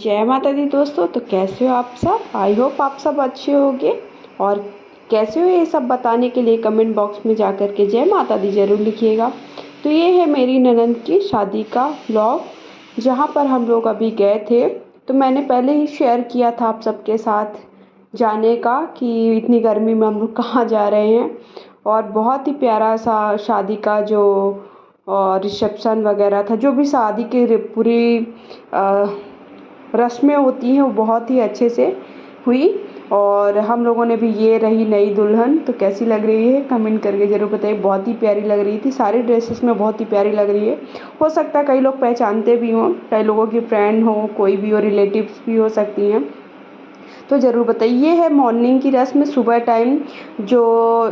जय माता दी दोस्तों। तो कैसे हो आप सब? आई होप आप सब अच्छे होंगे। और कैसे हो ये सब बताने के लिए कमेंट बॉक्स में जा कर के जय माता दी ज़रूर लिखिएगा। तो ये है मेरी ननंद की शादी का व्लॉग, जहाँ पर हम लोग अभी गए थे। तो मैंने पहले ही शेयर किया था आप सबके साथ जाने का कि इतनी गर्मी में हम लोग कहाँ जा रहे हैं। और बहुत ही प्यारा सा शादी का जो रिसेप्शन वगैरह था, जो भी शादी की पूरी रस्में होती हैं वो बहुत ही अच्छे से हुई। और हम लोगों ने भी, ये रही नई दुल्हन। तो कैसी लग रही है कमेंट करके ज़रूर बताइए। बहुत ही प्यारी लग रही थी, सारी ड्रेसेस में बहुत ही प्यारी लग रही है। हो सकता है कई लोग पहचानते भी हों, कई लोगों की फ्रेंड हो, कोई भी हो, रिलेटिव्स भी हो सकती हैं। तो ज़रूर बताइए। ये है मॉर्निंग की रस्म, सुबह टाइम जो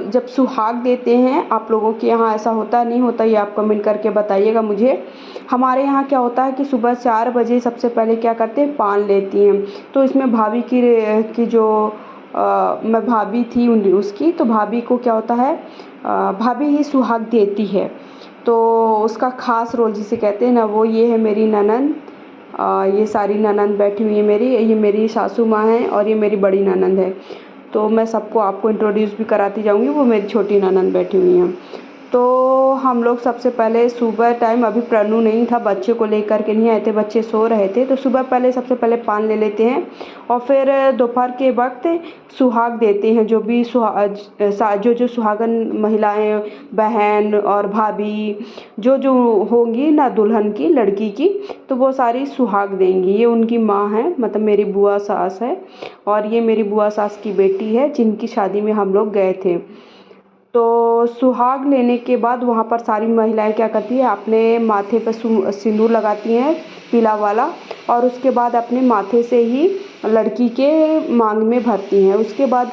जब सुहाग देते हैं। आप लोगों के यहाँ ऐसा होता नहीं होता, ये आप कमेंट करके बताइएगा मुझे। हमारे यहाँ क्या होता है कि सुबह 4 बजे सबसे पहले क्या करते हैं, पान लेती हैं। तो इसमें भाभी की जो मैं भाभी थी उसकी, तो भाभी को क्या होता है, भाभी ही सुहाग देती है। तो उसका ख़ास रोल जिसे कहते हैं ना, वो ये है मेरी ननंद। ये सारी ननंद बैठी हुई है मेरी। ये मेरी सासू माँ हैं और ये मेरी बड़ी ननंद है। तो मैं सबको आपको इंट्रोड्यूस भी कराती जाऊंगी। वो मेरी छोटी ननंद बैठी हुई हैं। तो हम लोग सबसे पहले सुबह टाइम, अभी प्रणु नहीं था, बच्चे को लेकर के नहीं आए थे, बच्चे सो रहे थे। तो सुबह पहले सबसे पहले पान ले लेते हैं और फिर दोपहर के वक्त सुहाग देते हैं। जो भी जो सुहागन महिलाएं, बहन और भाभी जो होंगी ना दुल्हन की, लड़की की, तो वो सारी सुहाग देंगी। ये उनकी माँ है, मतलब मेरी बुआ सास है। और ये मेरी बुआ सास की बेटी है जिनकी शादी में हम लोग गए थे। तो सुहाग लेने के बाद वहाँ पर सारी महिलाएं क्या करती है, अपने माथे पर सिंदूर लगाती हैं पीला वाला। और उसके बाद अपने माथे से ही लड़की के मांग में भरती हैं। उसके बाद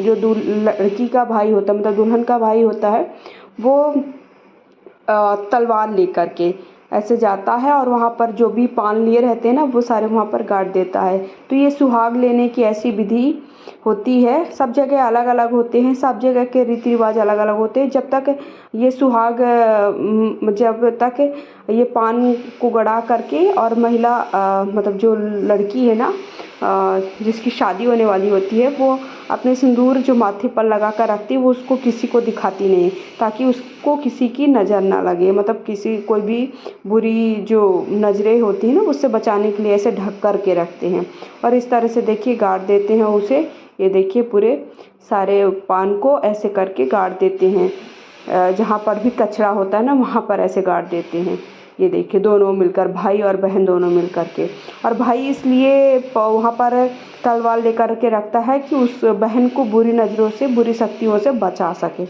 जो लड़की का भाई होता है, मतलब दुल्हन का भाई होता है, वो तलवार लेकर के ऐसे जाता है और वहाँ पर जो भी पान लिए रहते हैं ना, वो सारे वहाँ पर गाड़ देता है। तो ये सुहाग लेने की ऐसी विधि होती है। सब जगह अलग अलग होते हैं, सब जगह के रीति रिवाज अलग अलग होते हैं। जब तक ये सुहाग जब तक ये पान को गड़ा करके और महिला मतलब जो लड़की है ना, जिसकी शादी होने वाली होती है, वो अपने सिंदूर जो माथे पर लगा कर रखती है, वो उसको किसी को दिखाती नहीं, ताकि उसको किसी की नज़र ना लगे। मतलब कोई भी बुरी जो नज़रें होती हैं ना, उससे बचाने के लिए ऐसे ढक कर के रखते हैं। और इस तरह से देखिए गाड़ देते हैं उसे। ये देखिए पूरे सारे पान को ऐसे करके गाड़ देते हैं। जहाँ पर भी कचरा होता है ना, वहाँ पर ऐसे गाड़ देते हैं। ये देखिए दोनों मिलकर, भाई और बहन दोनों मिल कर के। और भाई इसलिए वहाँ पर तलवार लेकर के रखता है कि उस बहन को बुरी नज़रों से, बुरी शक्तियों से बचा सके।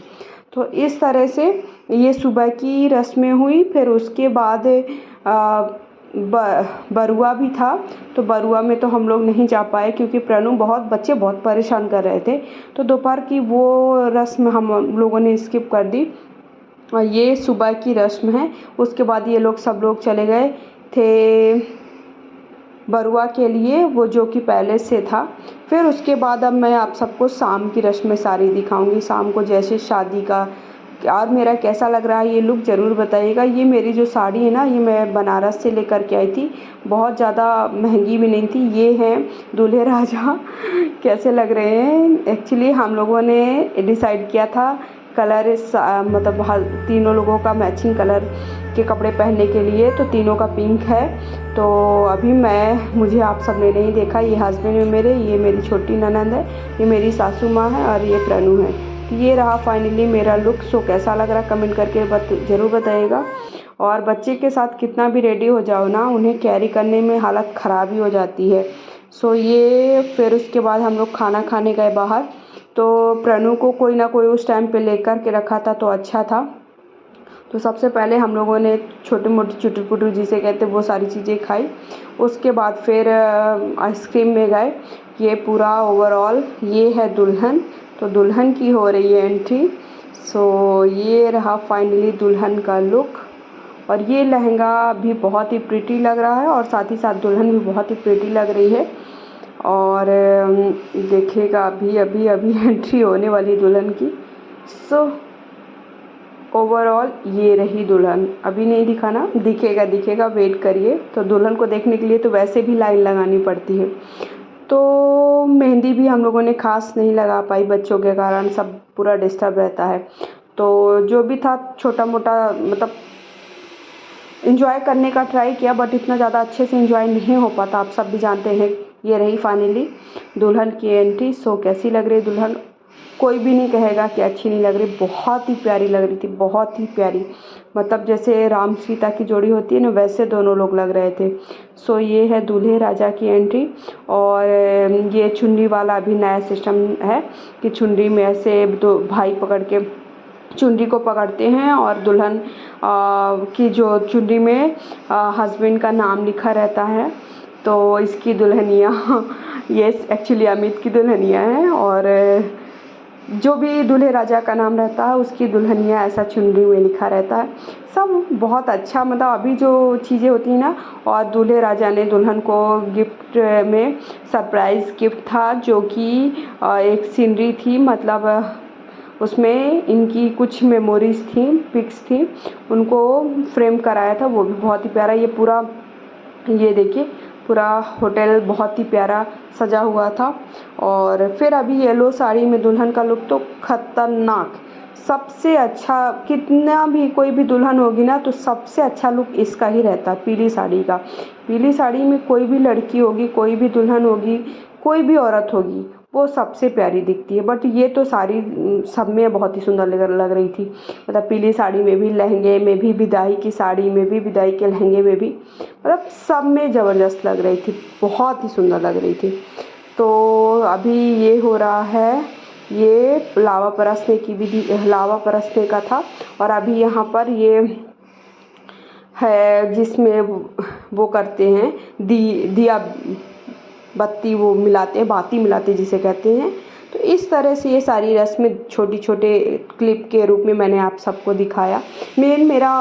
तो इस तरह से ये सुबह की रस्में हुई। फिर उसके बाद बरुआ भी था। तो बरुआ में तो हम लोग नहीं जा पाए क्योंकि बच्चे बहुत परेशान कर रहे थे। तो दोपहर की वो रस्म हम लोगों ने स्किप कर दी। और ये सुबह की रस्म है। उसके बाद ये लोग सब लोग चले गए थे बरुआ के लिए, वो जो कि पहले से था। फिर उसके बाद अब मैं आप सबको शाम की रस्में सारी दिखाऊंगी। शाम को जैसे शादी का, और मेरा कैसा लग रहा है ये लुक ज़रूर बताइएगा। ये मेरी जो साड़ी है ना, ये मैं बनारस से लेकर के आई थी। बहुत ज़्यादा महंगी भी नहीं थी। ये हैं दूल्हे राजा। कैसे लग रहे हैं? एक्चुअली हम लोगों ने डिसाइड किया था कलर, मतलब तीनों लोगों का मैचिंग कलर के कपड़े पहनने के लिए। तो तीनों का पिंक है। तो अभी मुझे आप सब ने नहीं देखा। ये हस्बैंड है मेरे, ये मेरी छोटी ननंद है, ये मेरी सासू माँ है और ये प्रणु है। तो ये रहा फाइनली मेरा लुक। सो कैसा लग रहा कमेंट करके ज़रूर बताइएगा। और बच्चे के साथ कितना भी रेडी हो जाओ ना, उन्हें कैरी करने में हालत ख़राब ही हो जाती है। सो ये फिर उसके बाद हम लोग खाना खाने गए बाहर। तो प्रणु को कोई ना कोई उस टाइम पे लेकर के रखा था तो अच्छा था। तो सबसे पहले हम लोगों ने छोटी मोटी चुटू पुटू जिसे कहते हैं वो सारी चीज़ें खाई। उसके बाद फिर आइसक्रीम में गए। ये पूरा ओवरऑल ये है दुल्हन। तो दुल्हन की हो रही है एंट्री। सो ये रहा फाइनली दुल्हन का लुक। और ये लहंगा भी बहुत ही प्रिटी लग रहा है और साथ ही साथ दुल्हन भी बहुत ही प्रिटी लग रही है। और देखिएगा अभी अभी अभी एंट्री होने वाली दुल्हन की। सो ओवरऑल ये रही दुल्हन। अभी नहीं दिखाना, दिखेगा, वेट करिए। तो दुल्हन को देखने के लिए तो वैसे भी लाइन लगानी पड़ती है। तो मेहंदी भी हम लोगों ने ख़ास नहीं लगा पाई, बच्चों के कारण सब पूरा डिस्टर्ब रहता है। तो जो भी था छोटा मोटा मतलब इन्जॉय करने का ट्राई किया, बट इतना ज़्यादा अच्छे से इन्जॉय नहीं हो पाता, आप सब भी जानते हैं। ये रही फाइनली दुल्हन की एंट्री। सो कैसी लग रही दुल्हन? कोई भी नहीं कहेगा कि अच्छी नहीं लग रही, बहुत ही प्यारी लग रही थी, बहुत ही प्यारी। मतलब जैसे राम सीता की जोड़ी होती है ना, वैसे दोनों लोग लग रहे थे। सो ये है दूल्हे राजा की एंट्री। और ये चुन्नी वाला अभी नया सिस्टम है कि चुन्नी में ऐसे दो भाई पकड़ के चुन्नी को पकड़ते हैं और दुल्हन की जो चुन्नी में हस्बैंड का नाम लिखा रहता है। तो इसकी दुल्हनिया ये एक्चुअली अमित की दुल्हनिया है, और जो भी दूल्हे राजा का नाम रहता है उसकी दुल्हनिया ऐसा चुन्नी में लिखा रहता है। सब बहुत अच्छा, मतलब अभी जो चीज़ें होती हैं ना। और दूल्हे राजा ने दुल्हन को गिफ्ट में सरप्राइज़ गिफ्ट था, जो कि एक सीनरी थी, मतलब उसमें इनकी कुछ मेमोरीज़ थी, पिक्स थी, उनको फ्रेम कराया था। वो भी बहुत ही प्यारा। ये पूरा ये देखिए पूरा होटल बहुत ही प्यारा सजा हुआ था। और फिर अभी येलो साड़ी में दुल्हन का लुक तो खतरनाक, सबसे अच्छा। कितना भी कोई भी दुल्हन होगी ना, तो सबसे अच्छा लुक इसका ही रहता है, पीली साड़ी का। पीली साड़ी में कोई भी लड़की होगी, कोई भी दुल्हन होगी, कोई भी औरत होगी, वो सबसे प्यारी दिखती है। बट ये तो साड़ी सब में बहुत ही सुंदर लग रही थी। मतलब पीली साड़ी में भी, लहंगे में भी, विदाई की साड़ी में भी, विदाई के लहंगे में भी, मतलब सब में ज़बरदस्त लग रही थी, बहुत ही सुंदर लग रही थी। तो अभी ये हो रहा है, ये लावा परसने की विधि, लावा परसने का था। और अभी यहाँ पर ये है जिसमें वो करते हैं दिया बत्ती, वो मिलाते हैं, बाती मिलाते जिसे कहते हैं। तो इस तरह से ये सारी रस्में छोटी छोटे क्लिप के रूप में मैंने आप सबको दिखाया। मेरा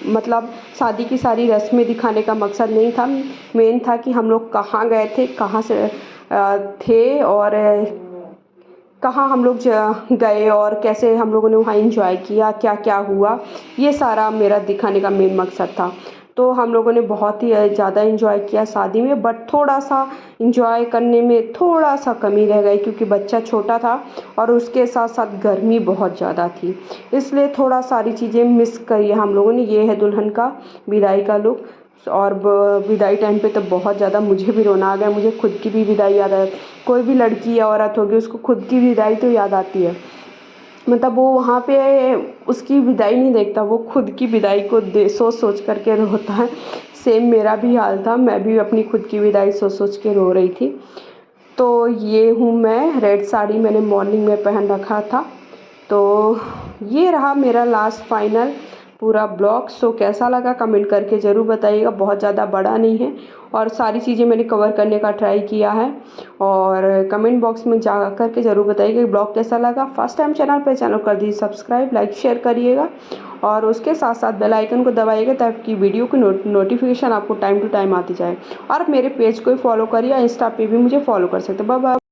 मतलब शादी की सारी रस्में दिखाने का मकसद नहीं था। मेन था कि हम लोग कहाँ गए थे, कहाँ से थे, और कहाँ हम लोग गए, और कैसे हम लोगों ने वहाँ एंजॉय किया, क्या क्या हुआ, ये सारा मेरा दिखाने का मेन मकसद था। तो हम लोगों ने बहुत ही ज़्यादा एंजॉय किया शादी में, बट थोड़ा सा एंजॉय करने में थोड़ा सा कमी रह गई, क्योंकि बच्चा छोटा था और उसके साथ साथ गर्मी बहुत ज़्यादा थी, इसलिए थोड़ा सारी चीज़ें मिस करी हम लोगों ने। ये है दुल्हन का विदाई का लुक। और विदाई टाइम पे तो बहुत ज़्यादा मुझे भी रोना आ गया, मुझे खुद की भी विदाई याद आ। कोई भी लड़की या औरत होगी, उसको खुद की विदाई तो याद आती है। मतलब वो वहाँ पे उसकी विदाई नहीं देखता, वो खुद की विदाई को सोच सोच करके रोता है। सेम मेरा भी हाल था, मैं भी अपनी खुद की विदाई सोच सोच के रो रही थी। तो ये हूँ मैं, रेड साड़ी मैंने मॉर्निंग में पहन रखा था। तो ये रहा मेरा लास्ट फाइनल पूरा ब्लॉग। सो कैसा लगा कमेंट करके ज़रूर बताइएगा। बहुत ज़्यादा बड़ा नहीं है और सारी चीज़ें मैंने कवर करने का ट्राई किया है। और कमेंट बॉक्स में जा करके ज़रूर बताइएगा कि ब्लॉग कैसा लगा। फर्स्ट टाइम चैनल कर दीजिए सब्सक्राइब, लाइक शेयर करिएगा, और उसके साथ साथ बेल आइकन को दबाइएगा ताकि वीडियो की नोटिफिकेशन आपको टाइम टू टाइम आती जाए। और मेरे पेज को फॉलो करिए, इंस्टा पे भी मुझे फॉलो कर सकते हैं। Bye bye.